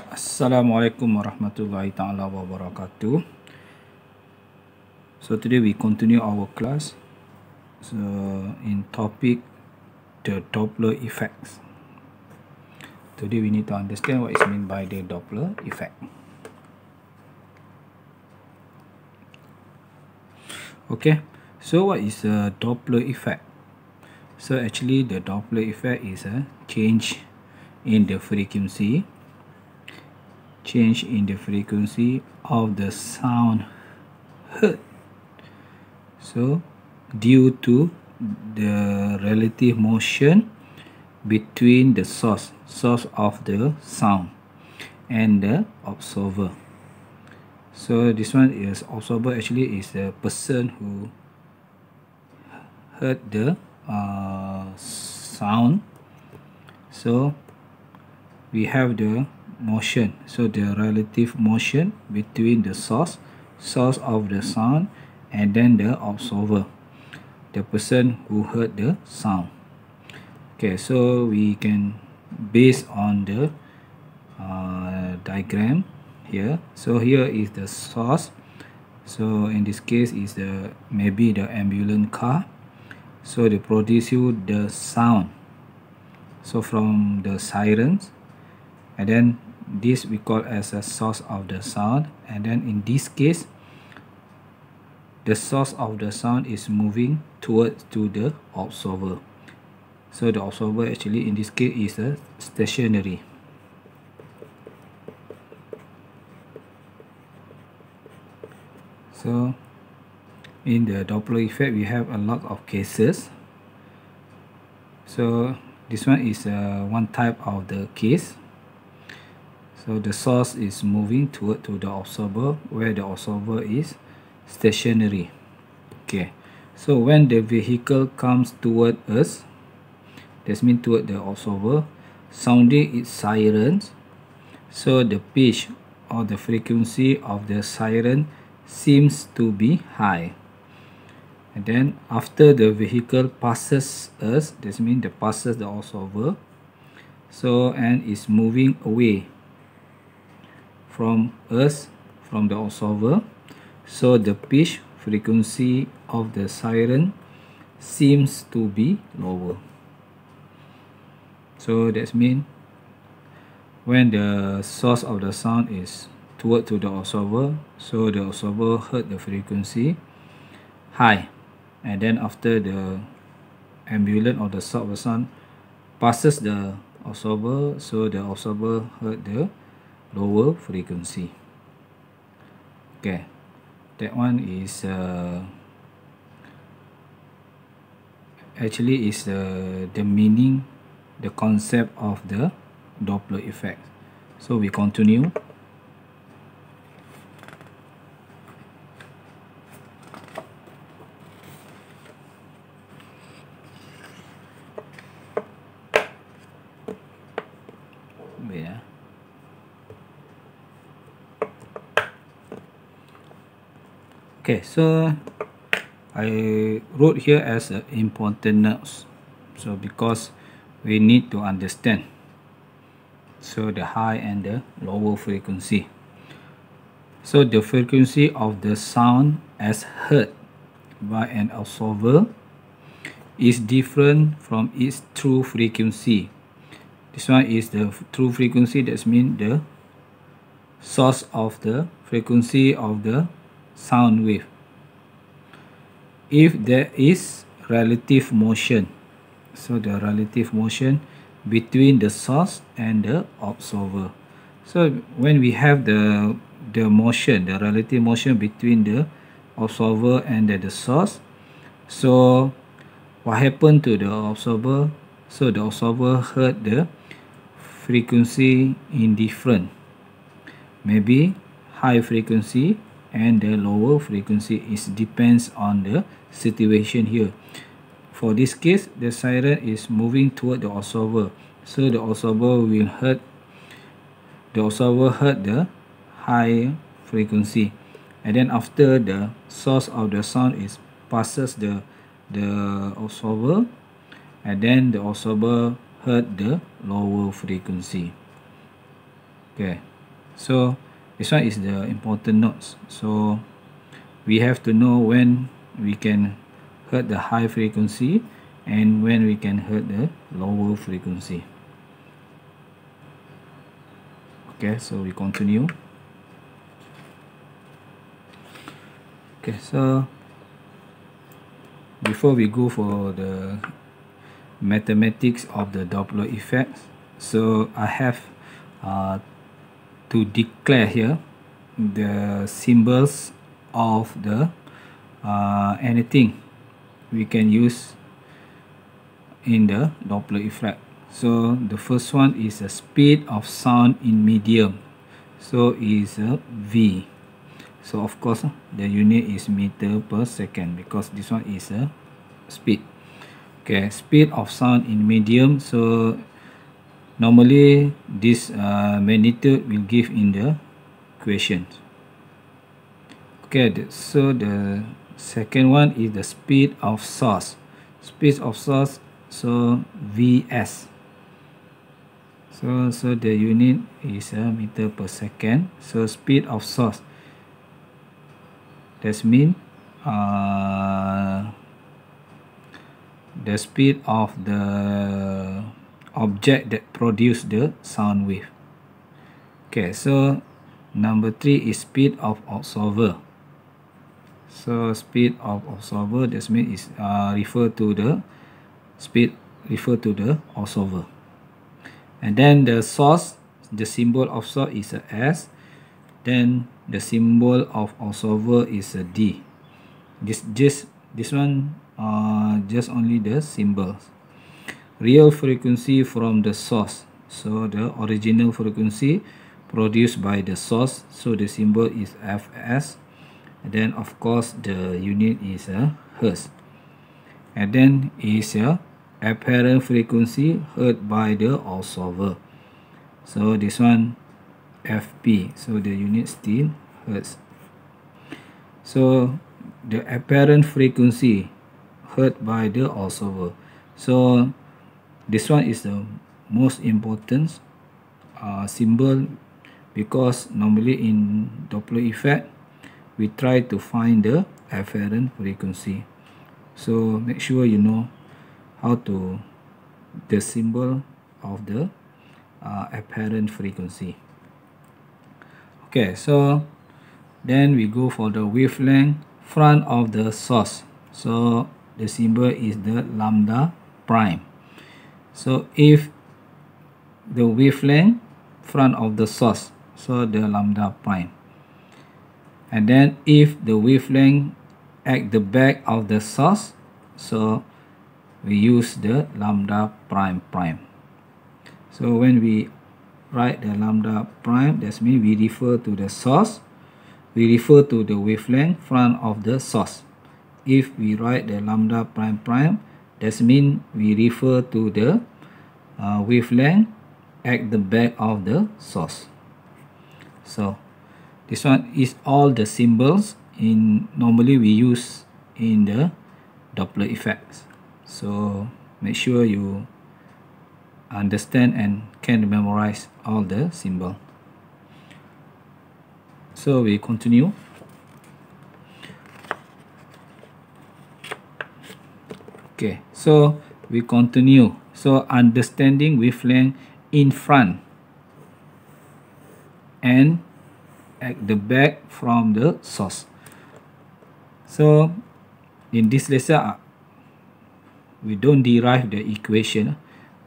Assalamualaikum warahmatullahi ta'ala wabarakatuh. So today we continue our class in topic the Doppler effects. Today we need to understand what is meant by the Doppler effect. Okay, so what is a Doppler effect? So actually the Doppler effect is a change in the frequency of the sound heard. So due to the relative motion between the source of the sound and the observer. So this one is observer actually is the person who heard the sound. So we have the motion, so the relative motion between the source of the sound and then the observer, the person who heard the sound. Okay, so we can base on the diagram here. So here is the source. So in this case is maybe the ambulance car. So they produce you the sound, so from the sirens, and then this we call as a source of the sound. And then in this case the source of the sound is moving towards to the observer. So the observer actually in this case is a stationary. So in the Doppler effect we have a lot of cases. So this one is one type of the case. So the source is moving toward to the observer, where the observer is stationary. Okay, so when the vehicle comes toward us, that means toward the observer, sounding its sirens, so the pitch or the frequency of the siren seems to be high. And then after the vehicle passes us, that means it passes the observer, so and is moving away from us, from the observer, so the pitch frequency of the siren seems to be lower. So that means when the source of the sound is toward to the observer, so the observer heard the frequency high, and then after the ambulance or the source of the sound passes the observer, so the observer heard the lower frequency. Okay, that one is actually is the meaning, the concept of the Doppler effect. So we continue. Yeah. Okay, so I wrote here as important notes. So because we need to understand, so the high and the lower frequency. So the frequency of the sound as heard by an observer is different from its true frequency. This one is the true frequency, that means the source of the frequency of the sound wave. If there is relative motion, so the relative motion between the source and the observer. So when we have the motion, the relative motion between the observer and the source, so what happened to the observer? So the observer heard the frequency indifferent, maybe high frequency and the lower frequency. Is depends on the situation here. For this case, the siren is moving toward the observer, so the observer will heard the high frequency, and then after the source of the sound is passes the observer, and then the observer heard the lower frequency. Okay, so this one is the important notes. So we have to know when we can hurt the high frequency and when we can hurt the lower frequency. Okay, so we continue. Okay, so before we go for the mathematics of the Doppler effect, so I have to declare here the symbols of the anything we can use in the Doppler effect. So the first one is the speed of sound in medium, so is a V. So of course the unit is meter per second because this one is a speed. Okay, speed of sound in medium, so normally this magnitude will give in the equation. Okay, so the second one is the speed of source. Speed of source, so Vs. So the unit is a meter per second. So speed of source, that means the speed of the object that produce the sound wave. Okay, so number 3 is speed of observer. So speed of observer, that means is refer to the speed refer to the observer. And then the source, the symbol of source is a S. Then the symbol of observer is a D. This one just only the symbols. Real frequency from the source, so the original frequency produced by the source, so the symbol is Fs. And then of course the unit is a hertz. And then is a apparent frequency heard by the observer, so this one Fp, so the unit still hertz. So the apparent frequency heard by the observer, so this one is the most important symbol, because normally in Doppler effect we try to find the apparent frequency. So make sure you know how to the symbol of the apparent frequency. Okay, so then we go for the wavelength front of the source. So the symbol is the lambda prime. So if the wavelength front of the source, so the lambda prime. And then if the wavelength at the back of the source, so we use the lambda prime prime. So when we write the lambda prime, that means we refer to the source, we refer to the wavelength front of the source. If we write the lambda prime prime, that means we refer to the wavelength at the back of the source. So this one is all the symbols in normally we use in the Doppler effects. So make sure you understand and can memorize all the symbol. So we continue. Okay, so we continue. So understanding wavelength in front and at the back from the source. So in this lesson we don't derive the equation,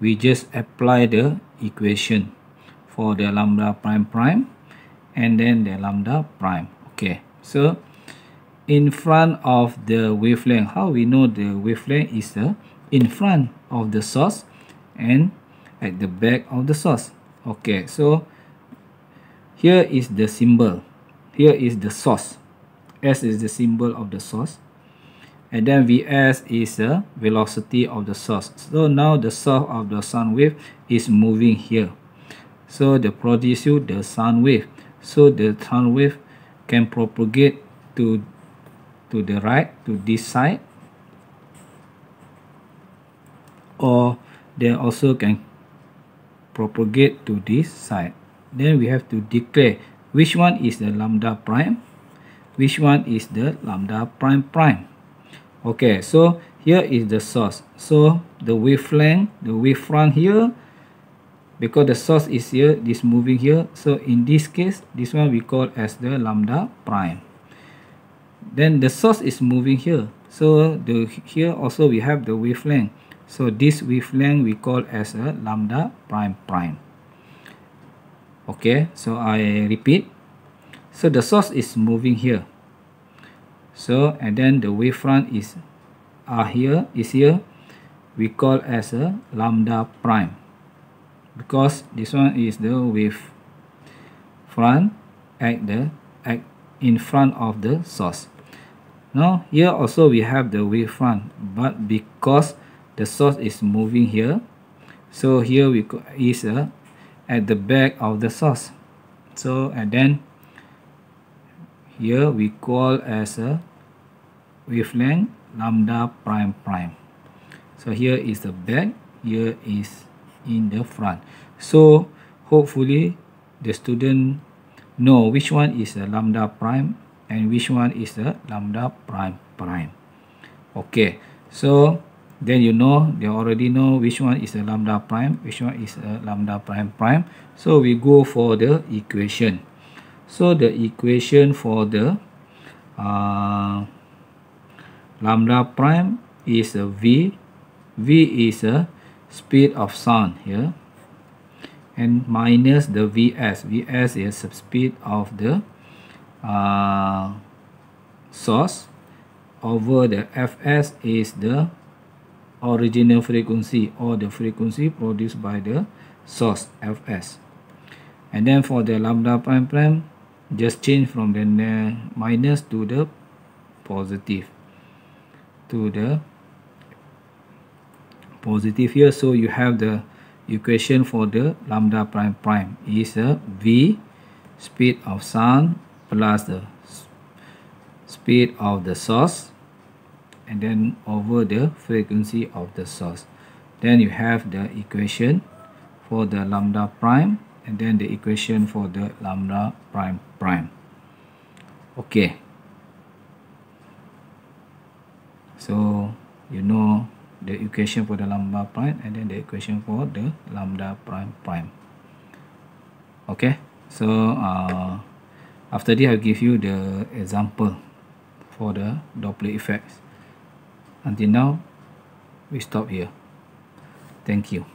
we just apply the equation for the lambda prime prime and then the lambda prime. Okay, so in front of the wavelength, how we know the wavelength is in front of the source and at the back of the source. Okay, so here is the symbol, here is the source, S is the symbol of the source, and then Vs is the velocity of the source. So now the source of the sound wave is moving here, so they produce the sound wave. So the sound wave can propagate to the right, to this side, or they also can propagate to this side. then we have to declare which one is the lambda prime, which one is the lambda prime prime. Okay, so here is the source. So the wavelength, the wavefront here, because the source is here, this moving here. So in this case, this one we call as the lambda prime. Then the source is moving here. So here also we have the wavelength. So this wavelength we call as a lambda prime prime. Okay, so I repeat. So the source is moving here. So and then the wavefront is here. We call as a lambda prime, because this one is the wave front at in front of the source. Now here also we have the wavefront, but because the source is moving here, so here we is at the back of the source. So and then here we call as a wavelength lambda prime prime. So here is the back, here is in the front. So hopefully the student know which one is a lambda prime and which one is a lambda prime prime. Okay, so then they already know which one is a lambda prime, which one is a lambda prime prime. So we go for the equation. So the equation for the lambda prime is a v. V is a speed of sound here, and minus the vs. Vs is the speed of the source, over the fs is the original frequency or the frequency produced by the source fs. And then for the lambda prime prime, just change from the minus to the positive, here. So you have the equation for the lambda prime prime is a v, speed of sound, plus the speed of the source, and then over the frequency of the source. Then you have the equation for the lambda prime, and then the equation for the lambda prime prime. Okay, so you know the equation for the lambda prime and then the equation for the lambda prime prime. Okay, so after this I'll give you the example for the Doppler effects. Until now we stop here. Thank you.